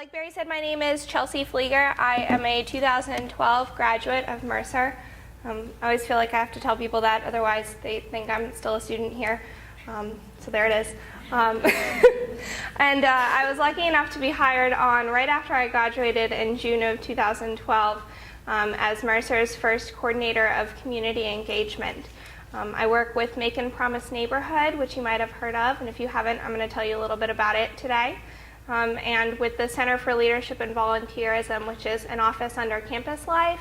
Like Barry said, my name is Chelsea Flieger. I am a 2012 graduate of Mercer. I always feel like I have to tell people that, otherwise they think I'm still a student here. So there it is. And I was lucky enough to be hired on right after I graduated in June of 2012 as Mercer's first coordinator of community engagement. I work with Make and Promise Neighborhood, which you might have heard of, and if you haven't, I'm going to tell you a little bit about it today. And with the Center for Leadership and Volunteerism, which is an office under Campus Life.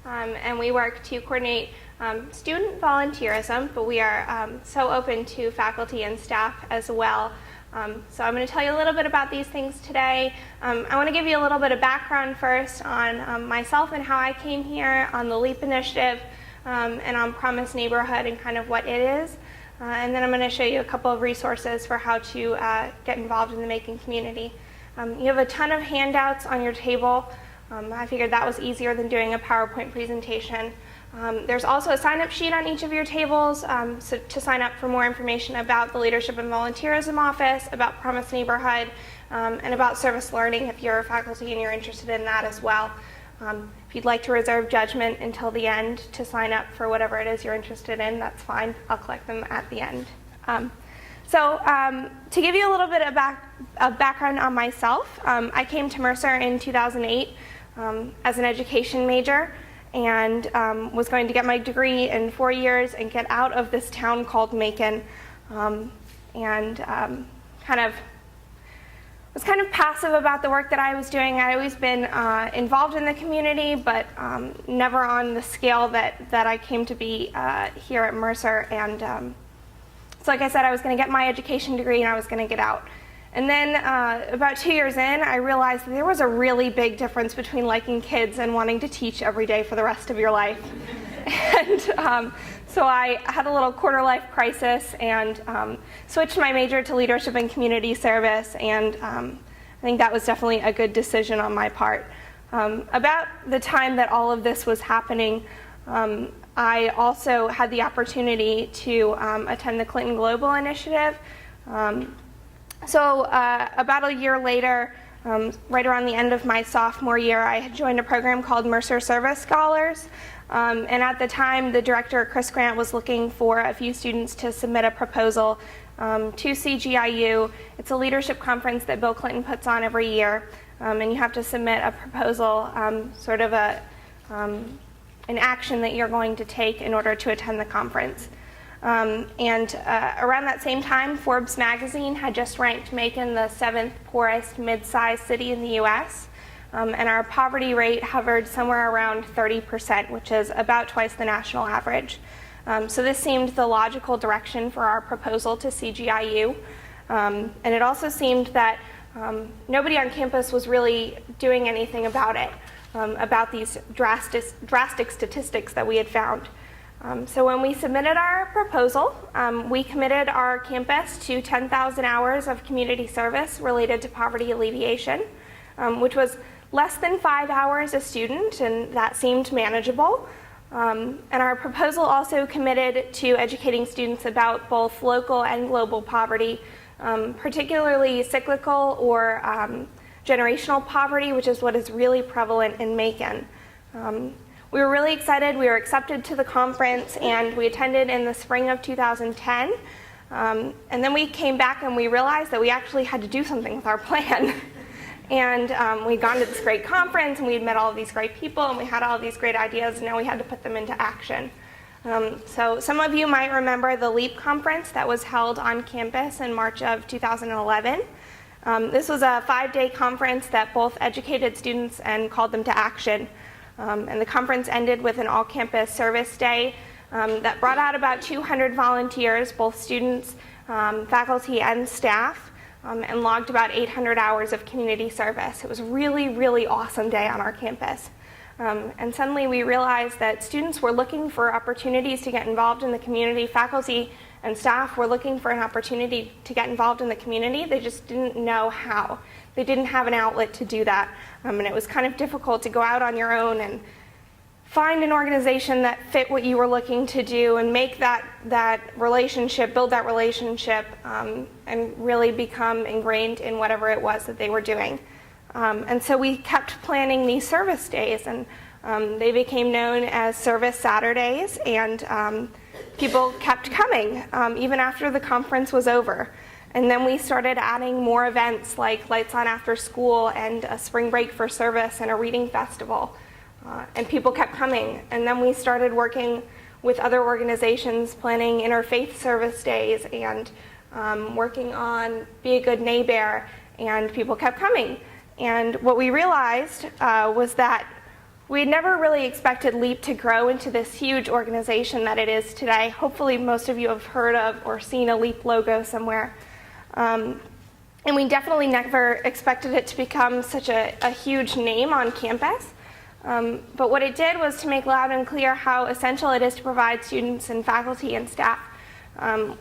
And we work to coordinate student volunteerism, but we are so open to faculty and staff as well. So I'm going to tell you a little bit about these things today. I want to give you a little bit of background first on myself and how I came here, on the LEAP initiative, and on Promise Neighborhood and kind of what it is. And then I'm going to show you a couple of resources for how to get involved in the Making community. You have a ton of handouts on your table. I figured that was easier than doing a PowerPoint presentation. There's also a sign-up sheet on each of your tables so to sign up for more information about the Leadership and Volunteerism Office, about Promise Neighborhood, and about service learning if you're a faculty and you're interested in that as well. If you'd like to reserve judgment until the end to sign up for whatever it is you're interested in, that's fine. I'll collect them at the end. To give you a little bit of background on myself, I came to Mercer in 2008 as an education major and was going to get my degree in 4 years and get out of this town called Macon, was kind of passive about the work that I was doing. I'd always been involved in the community, but never on the scale that I came to be here at Mercer. And so like I said, I was going to get my education degree and I was going to get out. And then about 2 years in, I realized that there was a really big difference between liking kids and wanting to teach every day for the rest of your life. And so I had a little quarter-life crisis and switched my major to leadership and community service, and I think that was definitely a good decision on my part. About the time that all of this was happening, I also had the opportunity to attend the Clinton Global Initiative. About a year later, right around the end of my sophomore year, I had joined a program called Mercer Service Scholars. And at the time, the director, Chris Grant, was looking for a few students to submit a proposal to CGIU. It's a leadership conference that Bill Clinton puts on every year. And you have to submit a proposal, sort of an action that you're going to take in order to attend the conference. Around that same time, Forbes magazine had just ranked Macon the 7th poorest mid-sized city in the U.S., and our poverty rate hovered somewhere around 30%, which is about twice the national average. So this seemed the logical direction for our proposal to CGIU. And it also seemed that nobody on campus was really doing anything about it, about these drastic statistics that we had found. So when we submitted our proposal, we committed our campus to 10,000 hours of community service related to poverty alleviation, which was less than 5 hours a student, and that seemed manageable. And our proposal also committed to educating students about both local and global poverty, particularly cyclical or generational poverty, which is what is really prevalent in Macon. We were really excited. We were accepted to the conference, and we attended in the spring of 2010. And then we came back and we realized that we actually had to do something with our plan. And we'd gone to this great conference, and we'd met all of these great people, and we had all of these great ideas, and now we had to put them into action. So some of you might remember the LEAP conference that was held on campus in March of 2011. This was a 5-day conference that both educated students and called them to action. And the conference ended with an all-campus service day that brought out about 200 volunteers, both students, faculty, and staff, and logged about 800 hours of community service. It was a really, really awesome day on our campus. And suddenly we realized that students were looking for opportunities to get involved in the community. Faculty and staff were looking for an opportunity to get involved in the community. They just didn't know how. They didn't have an outlet to do that. And it was kind of difficult to go out on your own and find an organization that fit what you were looking to do and make that relationship, build that relationship, and really become ingrained in whatever it was that they were doing. And so we kept planning these service days, and they became known as Service Saturdays, and people kept coming even after the conference was over. And then we started adding more events like Lights On After School and a Spring Break for Service and a reading festival. And people kept coming. And then we started working with other organizations, planning interfaith service days and working on Be a Good Neighbor, and people kept coming. And what we realized was that we had never really expected LEAP to grow into this huge organization that it is today. Hopefully most of you have heard of or seen a LEAP logo somewhere. And we definitely never expected it to become such a huge name on campus. But what it did was to make loud and clear how essential it is to provide students and faculty and staff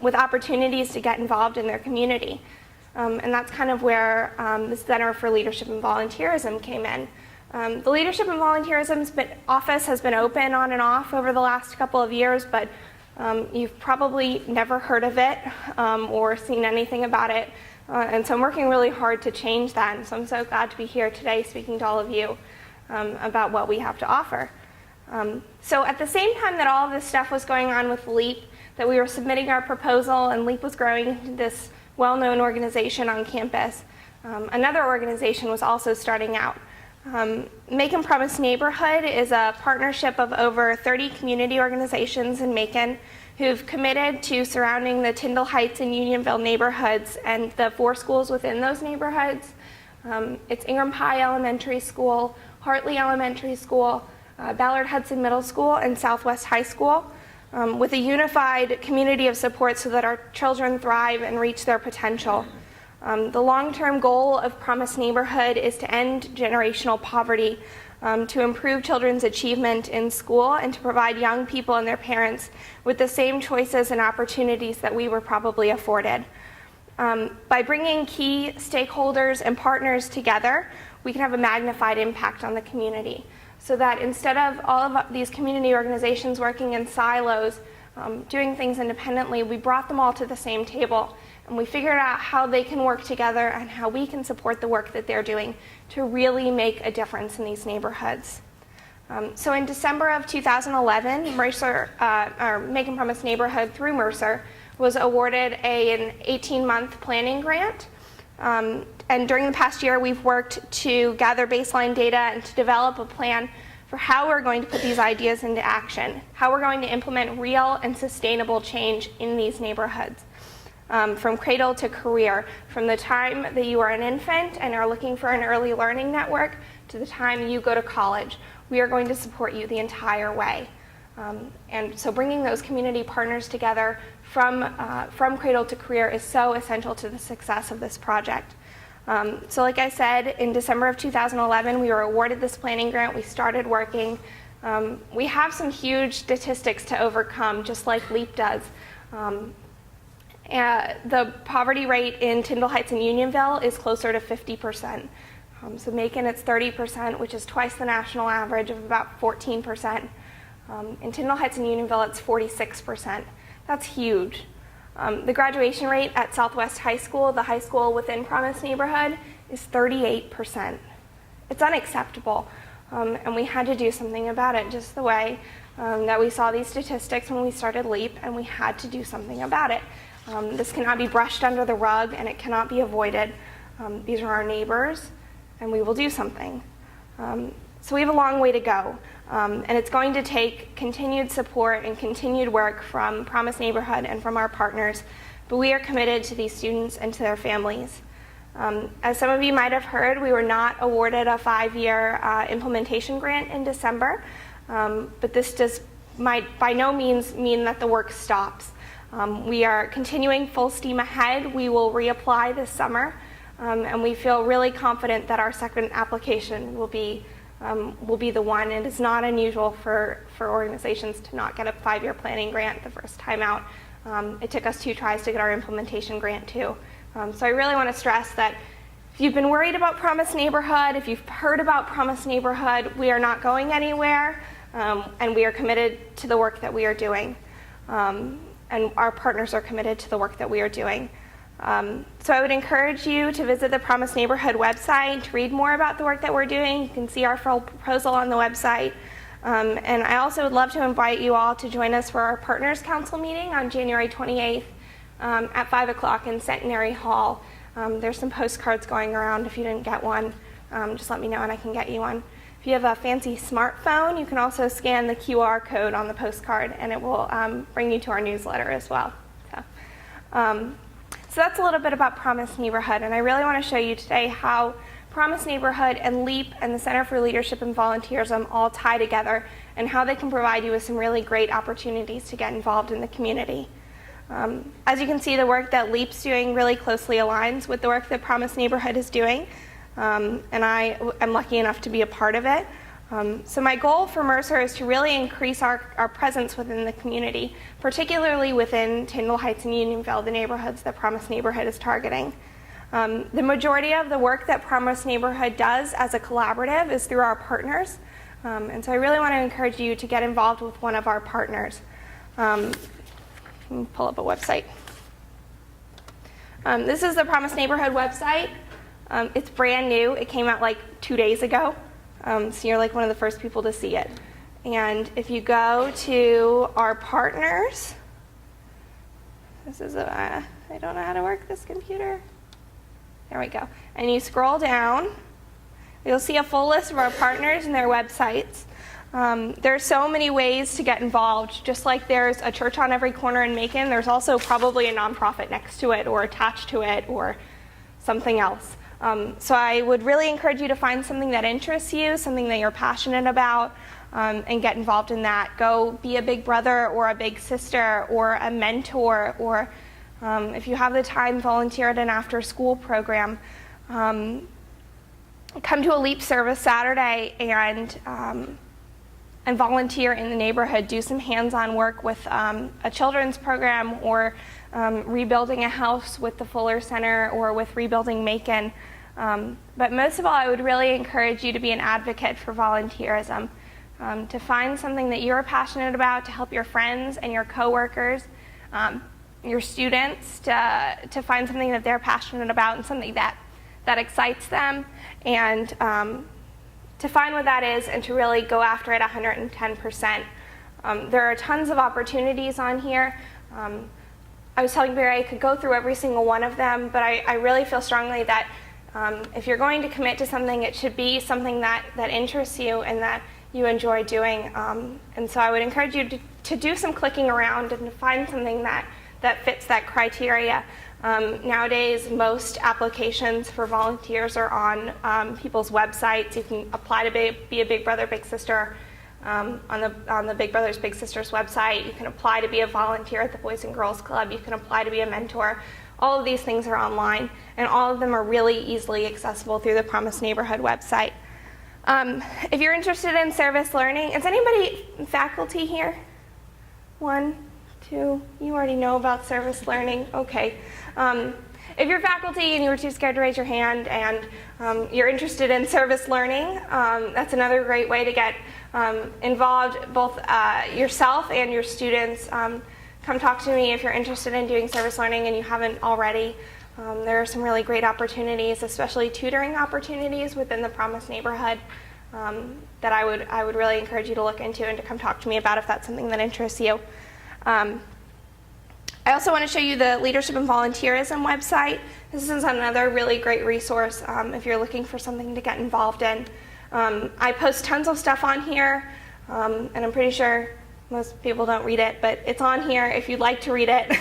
with opportunities to get involved in their community. And that's kind of where the Center for Leadership and Volunteerism came in. The Leadership and Volunteerism office has been open on and off over the last couple of years, but you've probably never heard of it or seen anything about it. And so I'm working really hard to change that. And so I'm so glad to be here today speaking to all of you about what we have to offer. So at the same time that all of this stuff was going on with LEAP, that we were submitting our proposal and LEAP was growing into this well-known organization on campus, another organization was also starting out. Macon Promise Neighborhood is a partnership of over 30 community organizations in Macon who've committed to surrounding the Tyndall Heights and Unionville neighborhoods and the 4 schools within those neighborhoods. It's Ingram Pie Elementary School, Hartley Elementary School, Ballard Hudson Middle School, and Southwest High School, with a unified community of support so that our children thrive and reach their potential. The long-term goal of Promise Neighborhood is to end generational poverty, to improve children's achievement in school, and to provide young people and their parents with the same choices and opportunities that we were probably afforded. By bringing key stakeholders and partners together, we can have a magnified impact on the community, so that instead of all of these community organizations working in silos, doing things independently, we brought them all to the same table. And we figured out how they can work together and how we can support the work that they're doing to really make a difference in these neighborhoods. So in December of 2011, Macon Promise Neighborhood through Mercer was awarded an 18-month planning grant. And during the past year, we've worked to gather baseline data and to develop a plan for how we're going to put these ideas into action, how we're going to implement real and sustainable change in these neighborhoods. From cradle to career, from the time that you are an infant and are looking for an early learning network to the time you go to college. We are going to support you the entire way. And so bringing those community partners together from cradle to career is so essential to the success of this project. So like I said, in December of 2011, we were awarded this planning grant. We started working. We have some huge statistics to overcome, just like LEAP does. The poverty rate in Tyndall Heights and Unionville is closer to 50%. So Macon, it's 30%, which is twice the national average of about 14%. In Tyndall Heights and Unionville, it's 46%. That's huge. The graduation rate at Southwest High School, the high school within Promise Neighborhood, is 38%. It's unacceptable, and we had to do something about it, just the way that we saw these statistics when we started LEAP, and we had to do something about it. This cannot be brushed under the rug, and it cannot be avoided. These are our neighbors, and we will do something. So we have a long way to go, and it's going to take continued support and continued work from Promise Neighborhood and from our partners, but we are committed to these students and to their families. As some of you might have heard, we were not awarded a 5-year implementation grant in December, but this might by no means mean that the work stops. We are continuing full steam ahead. We will reapply this summer, and we feel really confident that our second application will be the one. It is not unusual for organizations to not get a 5-year planning grant the first time out. It took us 2 tries to get our implementation grant too. So I really want to stress that if you've been worried about Promise Neighborhood, if you've heard about Promise Neighborhood, we are not going anywhere, and we are committed to the work that we are doing. And our partners are committed to the work that we are doing. So I would encourage you to visit the Promise Neighborhood website to read more about the work that we're doing. You can see our full proposal on the website. And I also would love to invite you all to join us for our Partners Council meeting on January 28th at 5 o'clock in Centenary Hall. There's some postcards going around. If you didn't get one, just let me know and I can get you one. If you have a fancy smartphone, you can also scan the QR code on the postcard and it will bring you to our newsletter as well. So that's a little bit about Promise Neighborhood, and I really want to show you today how Promise Neighborhood and LEAP and the Center for Leadership and Volunteerism all tie together and how they can provide you with some really great opportunities to get involved in the community. As you can see, the work that LEAP's doing really closely aligns with the work that Promise Neighborhood is doing, and I am lucky enough to be a part of it. So my goal for Mercer is to really increase our presence within the community, particularly within Tyndall Heights and Unionville, the neighborhoods that Promise Neighborhood is targeting. The majority of the work that Promise Neighborhood does as a collaborative is through our partners, and so I really want to encourage you to get involved with one of our partners. Let me pull up a website. This is the Promise Neighborhood website. It's brand new. It came out like 2 days ago. So you're like one of the first people to see it. And if you go to our partners, this is I don't know how to work this computer. There we go. And you scroll down, you'll see a full list of our partners and their websites. There are so many ways to get involved. Just like there's a church on every corner in Macon, there's also probably a nonprofit next to it or attached to it or something else. So I would really encourage you to find something that interests you, something that you're passionate about, and get involved in that. Go be a big brother or a big sister or a mentor, or if you have the time, volunteer at an after-school program. Come to a LEAP service Saturday and volunteer in the neighborhood. Do some hands-on work with a children's program or rebuilding a house with the Fuller Center or with Rebuilding Macon. But most of all, I would really encourage you to be an advocate for volunteerism, to find something that you're passionate about, to help your friends and your coworkers, your students, to find something that they're passionate about and something that excites them, and to find what that is and to really go after it 110%. There are tons of opportunities on here. I was telling Barry I could go through every single one of them, but I really feel strongly that if you're going to commit to something, it should be something that interests you and that you enjoy doing. And so I would encourage you to do some clicking around and to find something that fits that criteria. Nowadays, most applications for volunteers are on people's websites. You can apply to be a Big Brother, Big Sister on the Big Brothers Big Sisters website. You can apply to be a volunteer at the Boys and Girls Club. You can apply to be a mentor. All of these things are online, and all of them are really easily accessible through the Promise Neighborhood website. If you're interested in service learning, is anybody faculty here? 1, 2, you already know about service learning. Okay. If you're faculty and you were too scared to raise your hand and you're interested in service learning, that's another great way to get involved, both yourself and your students. Come talk to me if you're interested in doing service learning and you haven't already. There are some really great opportunities, especially tutoring opportunities within the Promise Neighborhood that I would really encourage you to look into and to come talk to me about if that's something that interests you. I also want to show you the Leadership and Volunteerism website. This is another really great resource if you're looking for something to get involved in. I post tons of stuff on here, and I'm pretty sure most people don't read it, but it's on here if you'd like to read it.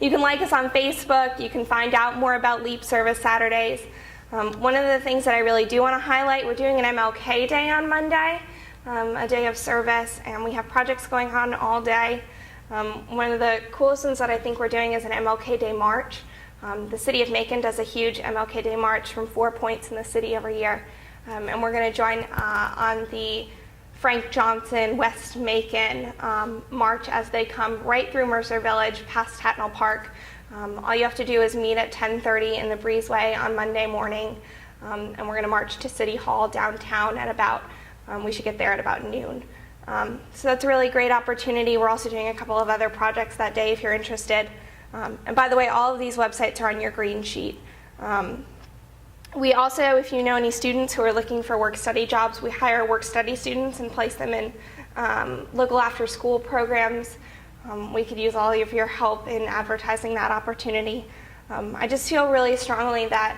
You can like us on Facebook. You can find out more about LEAP service Saturdays. One of the things that I really do want to highlight, we're doing an MLK Day on Monday, a day of service, and we have projects going on all day. One of the coolest things that I think we're doing is an MLK Day March. The city of Macon does a huge MLK Day March from 4 points in the city every year, and we're going to join on the Frank Johnson West Macon March as they come right through Mercer Village past Tatnall Park. All you have to do is meet at 10:30 in the Breezeway on Monday morning, and we're going to march to City Hall downtown at about, we should get there at about noon. So that's a really great opportunity. We're also doing a couple of other projects that day if you're interested. And by the way, all of these websites are on your green sheet. We also, if you know any students who are looking for work-study jobs, we hire work-study students and place them in local after-school programs. We could use all of your help in advertising that opportunity. I just feel really strongly that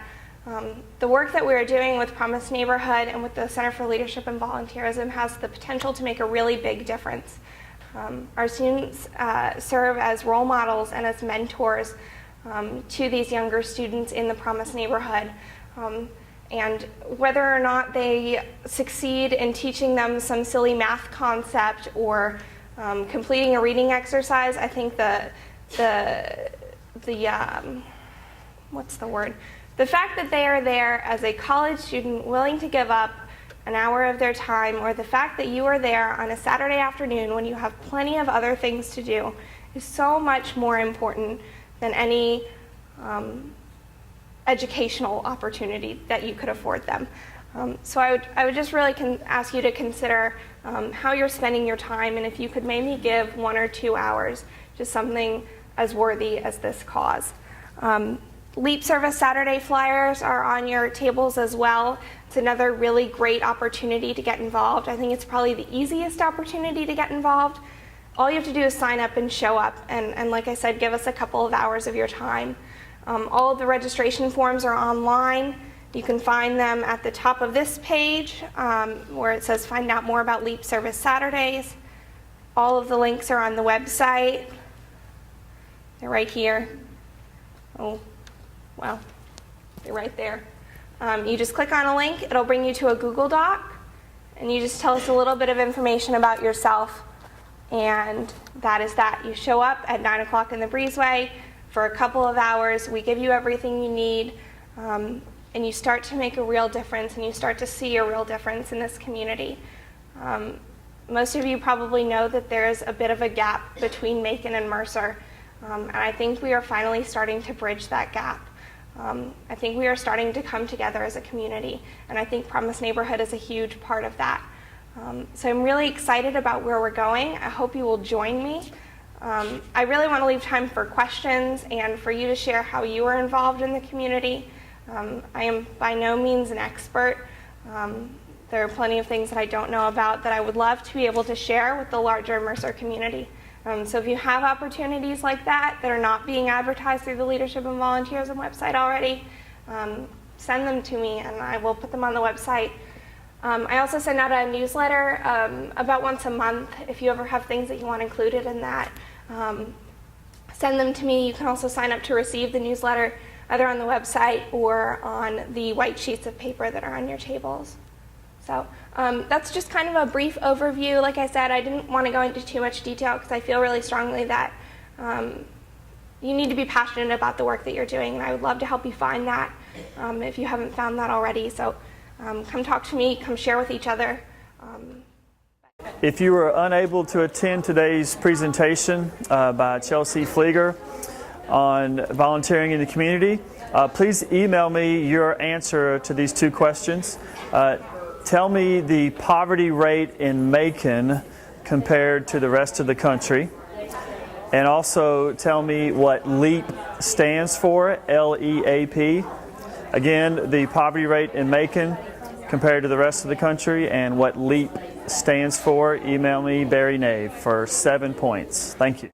the work that we're doing with Promise Neighborhood and with the Center for Leadership and Volunteerism has the potential to make a really big difference. Our students serve as role models and as mentors to these younger students in the Promise Neighborhood. And whether or not they succeed in teaching them some silly math concept or completing a reading exercise, I think the fact that they are there as a college student willing to give up an hour of their time, or the fact that you are there on a Saturday afternoon when you have plenty of other things to do, is so much more important than any educational opportunity that you could afford them. So I would just really ask you to consider how you're spending your time, and if you could maybe give 1 or 2 hours to something as worthy as this cause. Leap Service Saturday flyers are on your tables as well. It's another really great opportunity to get involved. I think it's probably the easiest opportunity to get involved. All you have to do is sign up and show up, and like I said, give us a couple of hours of your time. All of the registration forms are online. You can find them at the top of this page where it says find out more about Leap Service Saturdays. All of the links are on the website. They're right here. Oh, well, they're right there. You just click on a link, it'll bring you to a Google Doc, and you just tell us a little bit of information about yourself, and that is that. You show up at 9 o'clock in the breezeway for a couple of hours, we give you everything you need, and you start to make a real difference, and you start to see a real difference in this community. Most of you probably know that there's a bit of a gap between Macon and Mercer, and I think we are finally starting to bridge that gap. I think we are starting to come together as a community, and I think Promise Neighborhood is a huge part of that. So I'm really excited about where we're going. I hope you will join me. I really want to leave time for questions and for you to share how you are involved in the community. I am by no means an expert. There are plenty of things that I don't know about that I would love to be able to share with the larger Mercer community. So if you have opportunities like that that are not being advertised through the Leadership and Volunteerism website already, send them to me and I will put them on the website. I also send out a newsletter about once a month. If you ever have things that you want included in that, send them to me. You can also sign up to receive the newsletter either on the website or on the white sheets of paper that are on your tables. So that's just kind of a brief overview. Like I said, I didn't want to go into too much detail because I feel really strongly that you need to be passionate about the work that you're doing, and I would love to help you find that if you haven't found that already. So come talk to me, come share with each other. If you were unable to attend today's presentation by Chelsea Flieger on volunteering in the community, please email me your answer to these 2 questions. Tell me the poverty rate in Macon compared to the rest of the country. And also tell me what LEAP stands for, L-E-A-P. Again, the poverty rate in Macon compared to the rest of the country, and what LEAP stands for. Email me, Barry Nave, for 7 points. Thank you.